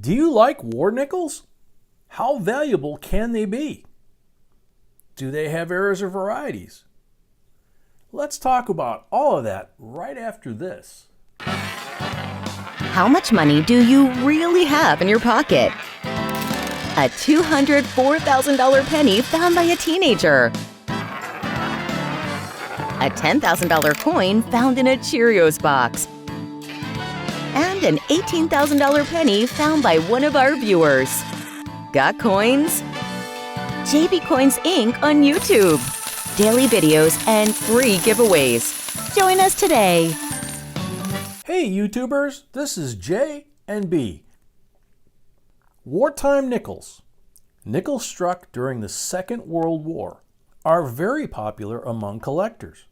Do you like war nickels? How valuable can they be? Do they have errors or varieties? Let's talk about all of that right after this. How much money do you really have in your pocket? A $204,000 penny found by a teenager. A $10,000 coin found in a Cheerios box. And an $18,000 penny found by one of our viewers. Got coins? JB Coins Inc. on YouTube. Daily videos and free giveaways. Join us today. Hey YouTubers, this is J and B. Wartime nickels. Nickels struck during the Second World War are very popular among collectors.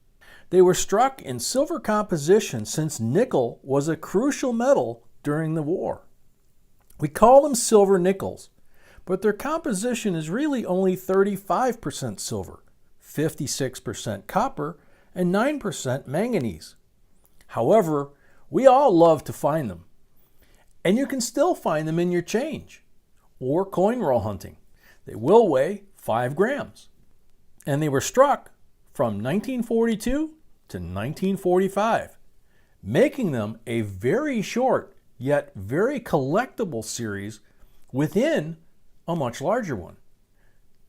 They were struck in silver composition since nickel was a crucial metal during the war. We call them silver nickels, but their composition is really only 35% silver, 56% copper, and 9% manganese. However, we all love to find them. And you can still find them in your change or coin roll hunting. They will weigh 5 grams. And they were struck from 1942 to 1945, making them a very short yet very collectible series within a much larger one.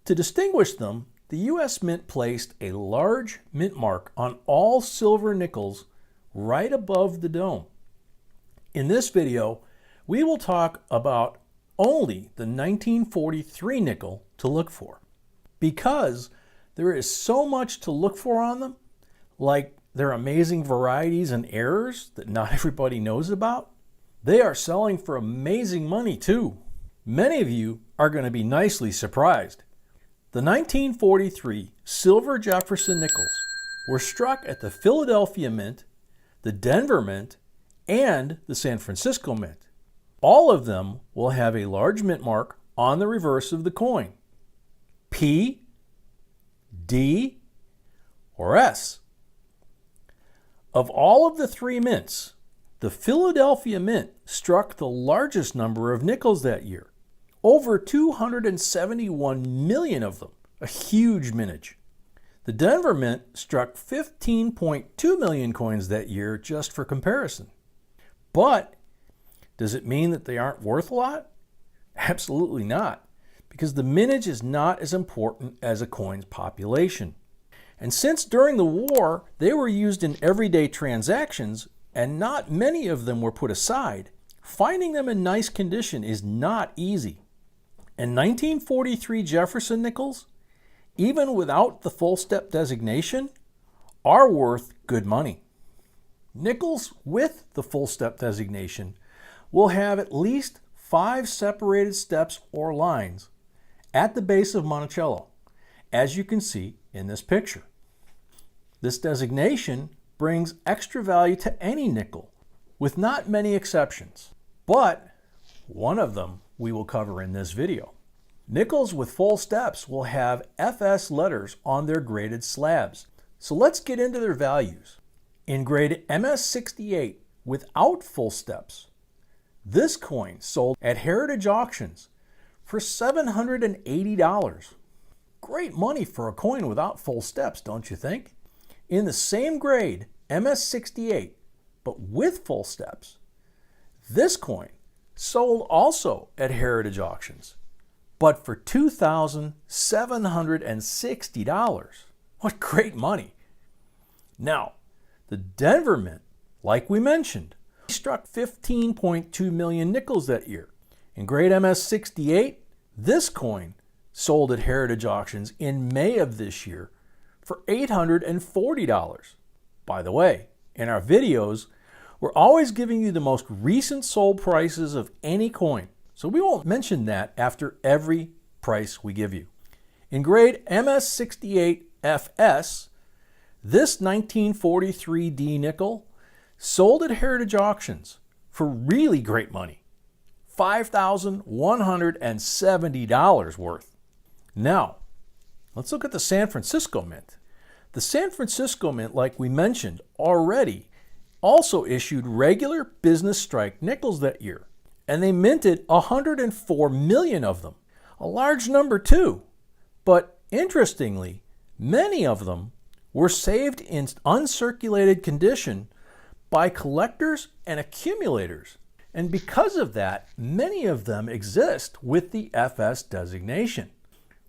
To distinguish them, the U.S. Mint placed a large mint mark on all silver nickels right above the dome. In this video, we will talk about only the 1943 nickel to look for. Because there is so much to look for on them, like their amazing varieties and errors that not everybody knows about, they are selling for amazing money too. Many of you are going to be nicely surprised. The 1943 silver Jefferson nickels were struck at the Philadelphia Mint, the Denver Mint, and the San Francisco Mint. All of them will have a large mint mark on the reverse of the coin. P, D, or S. Of all of the three mints, the Philadelphia Mint struck the largest number of nickels that year. Over 271 million of them, a huge mintage. The Denver Mint struck 15.2 million coins that year, just for comparison. But does it mean that they aren't worth a lot? Absolutely not, because the mintage is not as important as a coin's population. And since during the war they were used in everyday transactions and not many of them were put aside, finding them in nice condition is not easy. And 1943 Jefferson nickels, even without the full step designation, are worth good money. Nickels with the full step designation will have at least 5 separated steps or lines at the base of Monticello, as you can see in this picture. This designation brings extra value to any nickel, with not many exceptions, but one of them we will cover in this video. Nickels with full steps will have FS letters on their graded slabs. So let's get into their values. In grade MS68 without full steps, this coin sold at Heritage Auctions for $780. Great money for a coin without full steps, don't you think? In the same grade, MS68, but with full steps, this coin sold also at Heritage Auctions, but for $2,760. What great money. Now, the Denver Mint, like we mentioned, struck 15.2 million nickels that year. In grade MS68, this coin sold at Heritage Auctions in May of this year for $840. By the way, in our videos, we're always giving you the most recent sold prices of any coin, so we won't mention that after every price we give you. In grade MS68FS, this 1943D nickel sold at Heritage Auctions for really great money, $5,170 worth. Now, let's look at the San Francisco Mint. The San Francisco Mint, like we mentioned already, also issued regular business strike nickels that year. and they minted 104 million of them. A large number too, but interestingly, many of them were saved in uncirculated condition by collectors and accumulators. And because of that, many of them exist with the FS designation,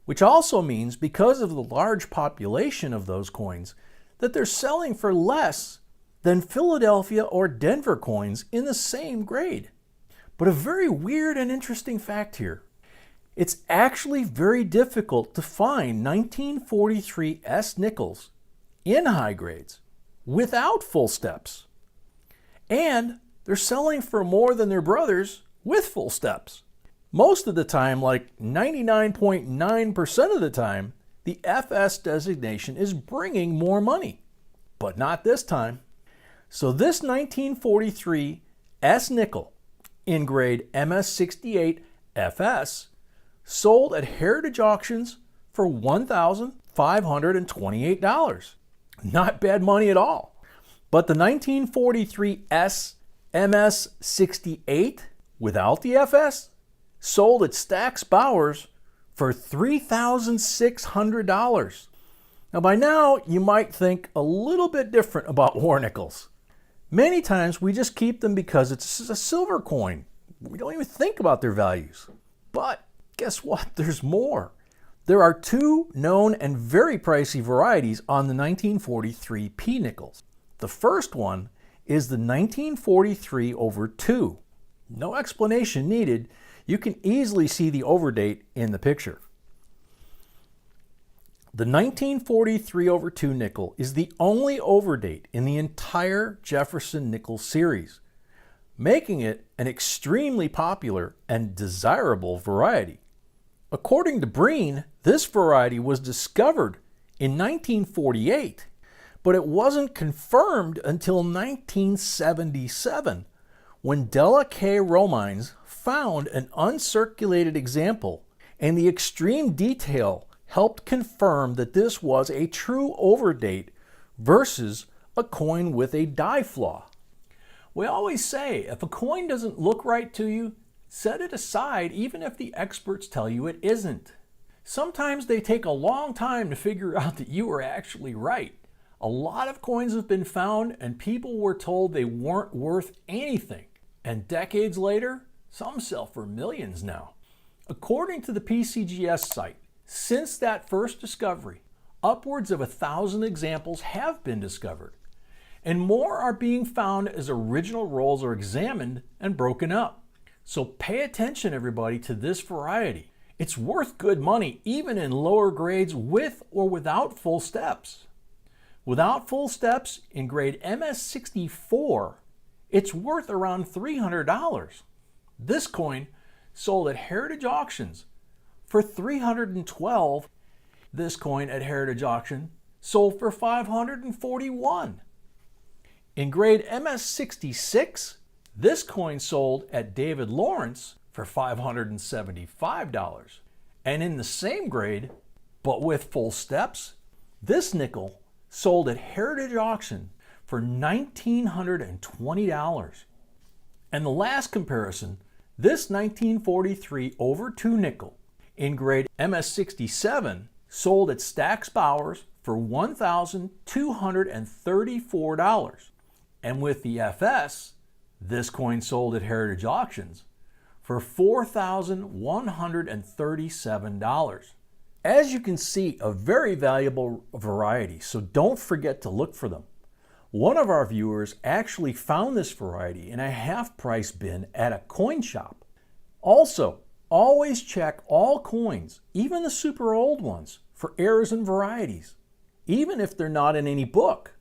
which also means because of the large population of those coins that they're selling for less than Philadelphia or Denver coins in the same grade. But a very weird and interesting fact here. It's actually very difficult to find 1943 S nickels in high grades without full steps. And they're selling for more than their brothers with full steps. Most of the time, like 99.9% of the time, the FS designation is bringing more money. But not this time. So this 1943 S nickel in grade MS68 FS sold at Heritage Auctions for $1,528. Not bad money at all. But the 1943 S MS68 without the FS sold at Stack's Bowers for $3,600. Now by now you might think a little bit different about war nickels. Many times we just keep them because it's a silver coin. We don't even think about their values. But guess what? There's more. There are two known and very pricey varieties on the 1943 P nickels. The first one is the 1943/2. No explanation needed. You can easily see the overdate in the picture. The 1943/2 nickel is the only overdate in the entire Jefferson nickel series, making it an extremely popular and desirable variety. According to Breen, this variety was discovered in 1948, but it wasn't confirmed until 1977 when Della K. Romines found an uncirculated example, and the extreme detail helped confirm that this was a true overdate versus a coin with a die flaw. We always say if a coin doesn't look right to you, set it aside even if the experts tell you it isn't. Sometimes they take a long time to figure out that you are actually right. A lot of coins have been found and people were told they weren't worth anything. And decades later, some sell for millions now. According to the PCGS site, since that first discovery, upwards of 1,000 examples have been discovered, and more are being found as original rolls are examined and broken up. So pay attention, everybody, to this variety. It's worth good money even in lower grades with or without full steps. Without full steps in grade MS64, it's worth around $300. This coin sold at Heritage Auctions for $312. This coin at Heritage Auction sold for $541. In grade MS66, this coin sold at David Lawrence for $575. And in the same grade, but with full steps, this nickel sold at Heritage Auction for $1,920. And the last comparison, this 1943/2 nickel in grade MS67 sold at Stack's Bowers for $1,234. And with the FS, this coin sold at Heritage Auctions for $4,137. As you can see, a very valuable variety, so don't forget to look for them. One of our viewers actually found this variety in a half-price bin at a coin shop. Also, always check all coins, even the super old ones, for errors and varieties, even if they're not in any book.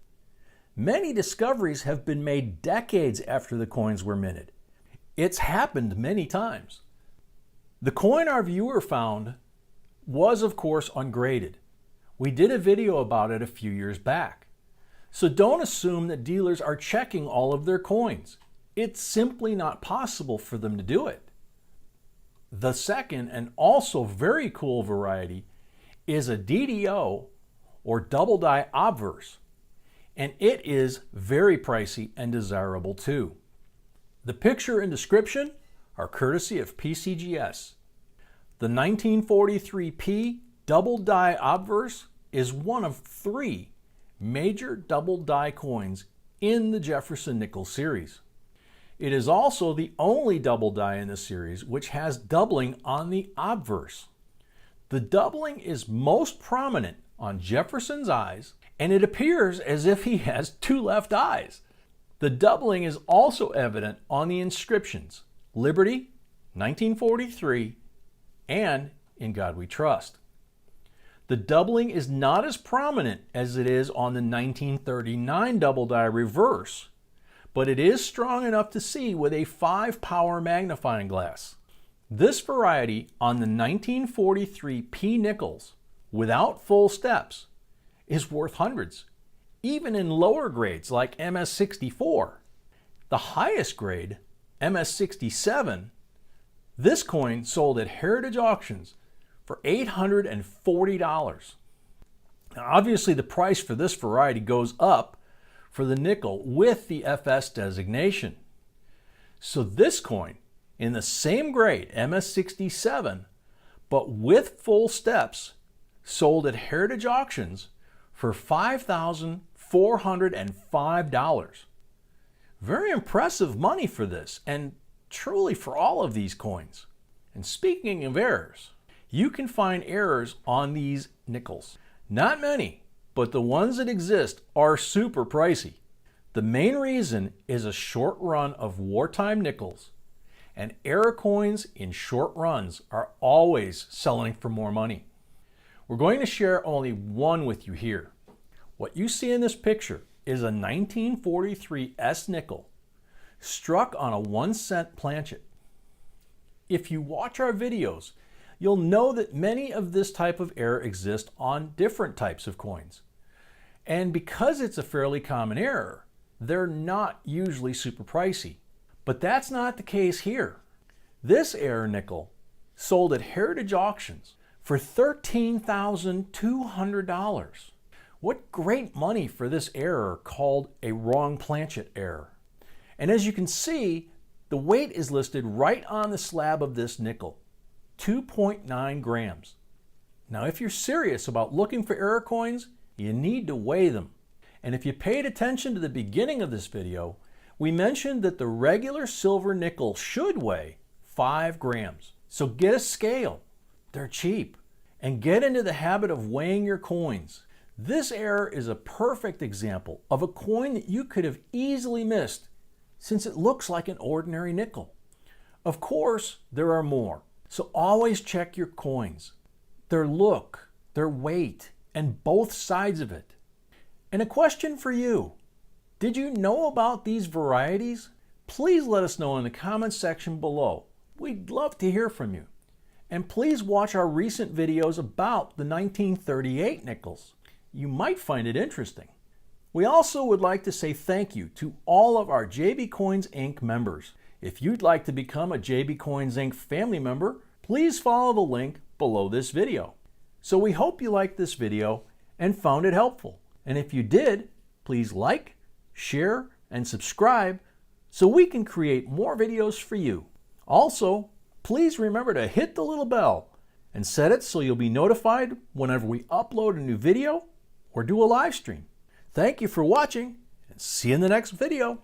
Many discoveries have been made decades after the coins were minted. It's happened many times. The coin our viewer found was, of course, ungraded. We did a video about it a few years back. So don't assume that dealers are checking all of their coins. It's simply not possible for them to do it. The second and also very cool variety is a DDO or double die obverse, and it is very pricey and desirable too. The picture and description are courtesy of PCGS. The 1943P double die obverse is one of 3 major double die coins in the Jefferson nickel series. It is also the only double die in the series which has doubling on the obverse. The doubling is most prominent on Jefferson's eyes, and it appears as if he has 2 left eyes. The doubling is also evident on the inscriptions, Liberty, 1943, and In God We Trust. The doubling is not as prominent as it is on the 1939 double die reverse, but it is strong enough to see with a 5-power magnifying glass. This variety on the 1943 P nickels, without full steps, is worth hundreds, even in lower grades like MS64. The highest grade, MS67, this coin sold at heritage auctions for $840. Now, obviously, the price for this variety goes up for the nickel with the FS designation. So this coin, in the same grade, MS67, but with full steps, sold at heritage auctions for $5,405. Very impressive money for this, and truly for all of these coins. And speaking of errors, you can find errors on these nickels. Not many, but the ones that exist are super pricey. The main reason is a short run of wartime nickels, and error coins in short runs are always selling for more money. We're going to share only one with you here. What you see in this picture is a 1943 S nickel struck on a 1-cent planchet. If you watch our videos, you'll know that many of this type of error exist on different types of coins. And because it's a fairly common error, they're not usually super pricey. But that's not the case here. This error nickel sold at heritage auctions for $13,200. What great money for this error called a wrong planchet error. And as you can see, the weight is listed right on the slab of this nickel, 2.9 grams. Now, if you're serious about looking for error coins, you need to weigh them. And if you paid attention to the beginning of this video, we mentioned that the regular silver nickel should weigh 5 grams. So get a scale. They're cheap. And get into the habit of weighing your coins. This error is a perfect example of a coin that you could have easily missed, since it looks like an ordinary nickel. Of course, there are more. So always check your coins, their look, their weight, and both sides of it. And a question for you. Did you know about these varieties? Please let us know in the comments section below. We'd love to hear from you. And please watch our recent videos about the 1938 nickels. You might find it interesting. We also would like to say thank you to all of our JBCOINSINC members. If you'd like to become a JBCOINSINC family member, please follow the link below this video. So we hope you liked this video and found it helpful. And if you did, please like, share, and subscribe so we can create more videos for you. Also, please remember to hit the little bell and set it so you'll be notified whenever we upload a new video or do a live stream. Thank you for watching, and see you in the next video.